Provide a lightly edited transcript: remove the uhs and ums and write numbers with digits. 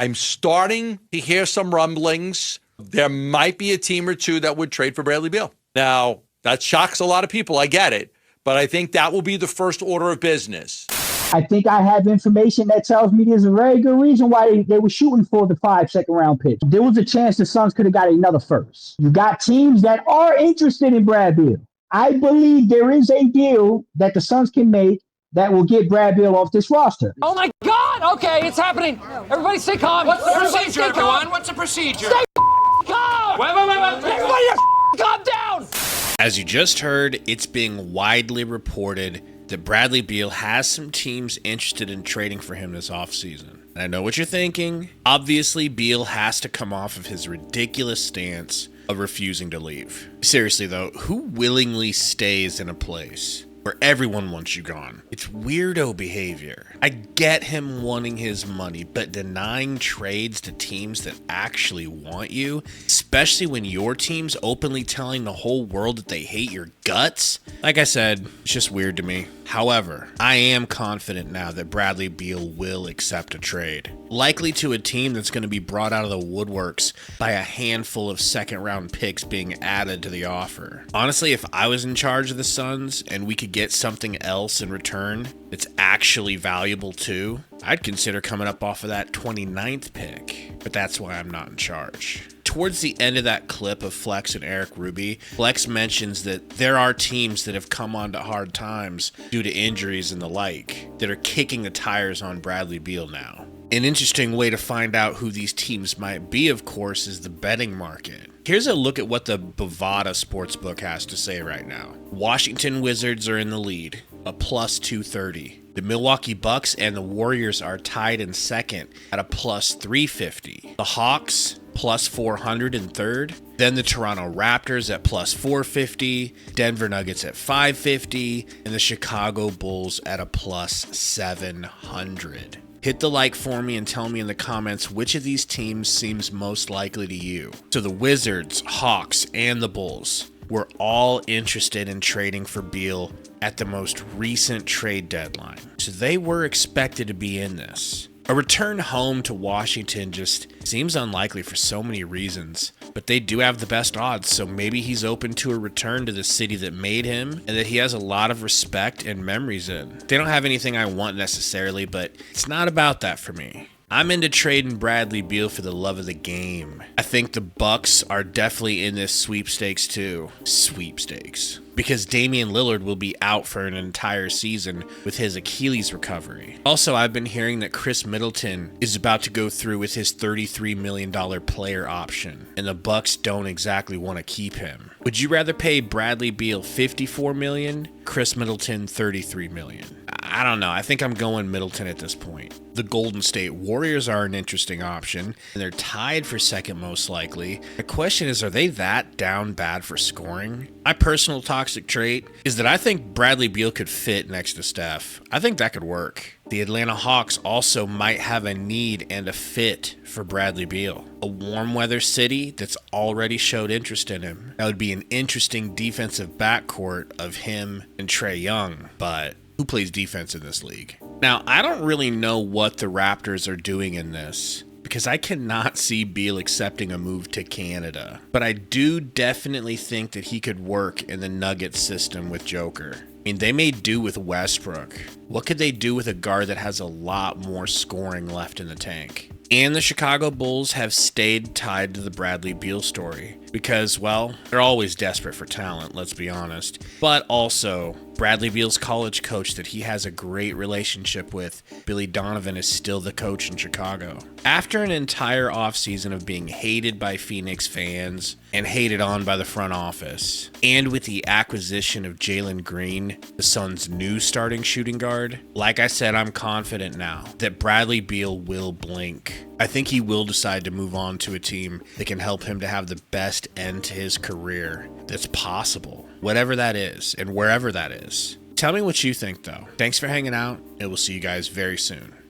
I'm starting to hear some rumblings. There might be a team or two that would trade for Bradley Beal. Now, that shocks a lot of people. I get it. But I think that will be the first order of business. I think I have information that tells me there's a very good reason why they were shooting for the 5 second-round pick. There was a chance the Suns could have got another first. You got teams that are interested in Brad Beal. I believe there is a deal that the Suns can make that will get Brad Beal off this roster. Oh my God! Okay, it's happening. Everybody stay calm. What's the procedure, everyone? What's the procedure? Stay calm! Wait. Everybody calm down! As you just heard, it's being widely reported that Bradley Beal has some teams interested in trading for him this offseason. And I know what you're thinking. Obviously, Beal has to come off of his ridiculous stance of refusing to leave. Seriously though, who willingly stays in a place where everyone wants you gone? It's weirdo behavior. I get him wanting his money, but denying trades to teams that actually want you, especially when your team's openly telling the whole world that they hate your guts, like I said, it's just weird to me. However, I am confident now that Bradley Beal will accept a trade, likely to a team that's going to be brought out of the woodworks by a handful of second-round picks being added to the offer. Honestly, if I was in charge of the Suns and we could get something else in return that's actually valuable too, I'd consider coming up off of that 29th pick, but that's why I'm not in charge. Towards the end of that clip of Flex and Eric Ruby, Flex mentions that there are teams that have come onto hard times due to injuries and the like that are kicking the tires on Bradley Beal now. An interesting way to find out who these teams might be, of course, is the betting market. Here's a look at what the Bovada Sportsbook has to say right now. Washington Wizards are in the lead, a plus 230. The Milwaukee Bucks and the Warriors are tied in second at a plus 350. The Hawks, plus 400 in third. Then the Toronto Raptors at plus 450. Denver Nuggets at 550. And the Chicago Bulls at a plus 700. Hit the like for me and tell me in the comments which of these teams seems most likely to you. So the Wizards, Hawks, and the Bulls were all interested in trading for Beal at the most recent trade deadline. So they were expected to be in this. A return home to Washington just seems unlikely for so many reasons, but they do have the best odds, so maybe he's open to a return to the city that made him and that he has a lot of respect and memories in. They don't have anything I want necessarily, but it's not about that for me. I'm into trading Bradley Beal for the love of the game. I think the Bucks are definitely in this sweepstakes too. Sweepstakes. Because Damian Lillard will be out for an entire season with his Achilles recovery. Also, I've been hearing that Chris Middleton is about to go through with his $33 million player option, and the Bucks don't exactly want to keep him. Would you rather pay Bradley Beal $54 million, Chris Middleton $33 million? I don't know. I think I'm going Middleton at this point. The Golden State Warriors are an interesting option, and they're tied for second most likely. The question is, are they that down bad for scoring? My personal toxic trait is that I think Bradley Beal could fit next to Steph. I think that could work. The Atlanta Hawks also might have a need and a fit for Bradley Beal. A warm weather city that's already showed interest in him. That would be an interesting defensive backcourt of him and Trae Young, but who plays defense in this league? Now, I don't really know what the Raptors are doing in this, because I cannot see Beal accepting a move to Canada. But I do definitely think that he could work in the Nuggets system with Joker. I mean, they may do with Westbrook. What could they do with a guard that has a lot more scoring left in the tank? And the Chicago Bulls have stayed tied to the Bradley Beal story because, well, they're always desperate for talent, let's be honest. But also, Bradley Beal's college coach that he has a great relationship with, Billy Donovan, is still the coach in Chicago. After an entire offseason of being hated by Phoenix fans and hated on by the front office, and with the acquisition of Jalen Green, the Suns' new starting shooting guard, like I said, I'm confident now that Bradley Beal will blink. I think he will decide to move on to a team that can help him to have the best end to his career that's possible, whatever that is and wherever that is. Tell me what you think though. Thanks for hanging out, and we'll see you guys very soon.